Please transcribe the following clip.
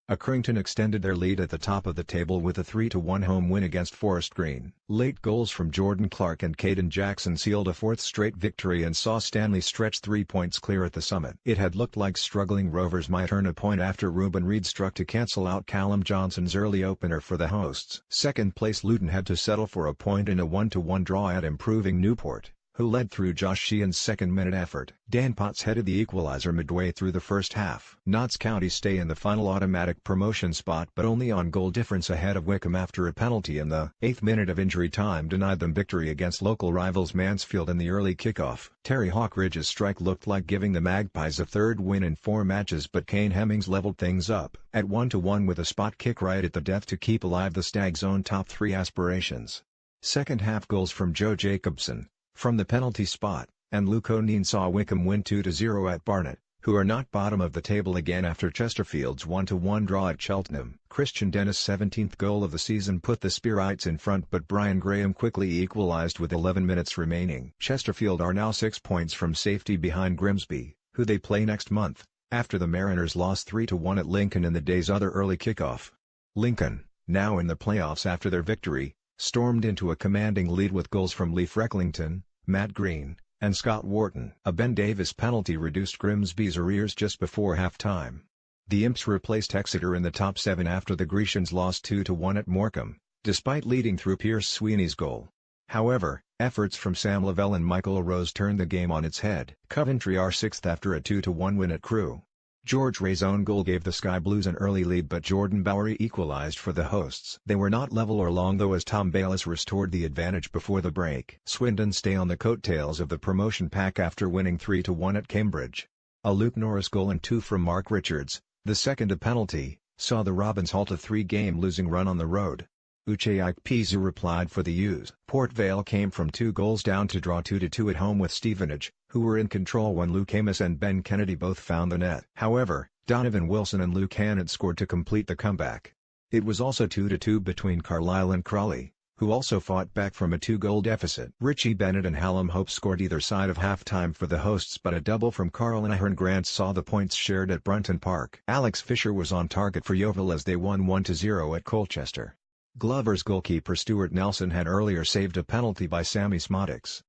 Accrington extended their lead at the top of the table with a 3-1 home win against Forest Green. Late goals from Jordan Clark and Caden Jackson sealed a fourth straight victory and saw Stanley stretch 3 points clear at the summit. It had looked like struggling Rovers might earn a point after Ruben Reid struck to cancel out Callum Johnson's early opener for the hosts. Second-place Luton had to settle for a point in a 1-1 draw at improving Newport, who led through Josh Sheehan's second-minute effort. Dan Potts headed the equaliser midway through the first half. Notts County stay in the final automatic promotion spot but only on goal difference ahead of Wycombe after a penalty in the 8th minute of injury time denied them victory against local rivals Mansfield in the early kickoff. Terry Hawkridge's strike looked like giving the Magpies a third win in 4 matches, but Kane Hemmings levelled things up at 1-1 with a spot kick right at the death to keep alive the Stags' own top 3 aspirations. Second half goals from Joe Jacobson from the penalty spot, and Luke O'Neill saw Wycombe win 2-0 at Barnet, who are not bottom of the table again after Chesterfield's 1-1 draw at Cheltenham. Christian Dennis' 17th goal of the season put the Spearites in front, but Brian Graham quickly equalised with 11 minutes remaining. Chesterfield are now 6 points from safety behind Grimsby, who they play next month, after the Mariners lost 3-1 at Lincoln in the day's other early kickoff. Lincoln, now in the playoffs after their victory, stormed into a commanding lead with goals from Lee Frecklington, Matt Green, and Scott Wharton. A Ben Davis penalty reduced Grimsby's arrears just before half-time. The Imps replaced Exeter in the top 7 after the Grecians lost 2-1 at Morecambe, despite leading through Pierce Sweeney's goal. However, efforts from Sam Lavelle and Michael Rose turned the game on its head. Coventry are 6th after a 2-1 win at Crewe. George Ray's own goal gave the Sky Blues an early lead, but Jordan Bowery equalised for the hosts. They were not level or long though as Tom Bayliss restored the advantage before the break. Swindon stay on the coattails of the promotion pack after winning 3-1 at Cambridge. A Luke Norris goal and 2 from Mark Richards, the second a penalty, saw the Robins halt a 3-game losing run on the road. Uche Ikpeazu replied for the U's. Port Vale came from 2 goals down to draw 2-2 at home with Stevenage, who were in control when Luke Amos and Ben Kennedy both found the net. However, Donovan Wilson and Luke Hannett scored to complete the comeback. It was also 2-2 between Carlisle and Crawley, who also fought back from a 2-goal deficit. Richie Bennett and Hallam Hope scored either side of half-time for the hosts, but a double from Carl and Ahern Grant saw the points shared at Brunton Park. Alex Fisher was on target for Yeovil as they won 1-0 at Colchester. Glover's goalkeeper Stuart Nelson had earlier saved a penalty by Sammy Smodix.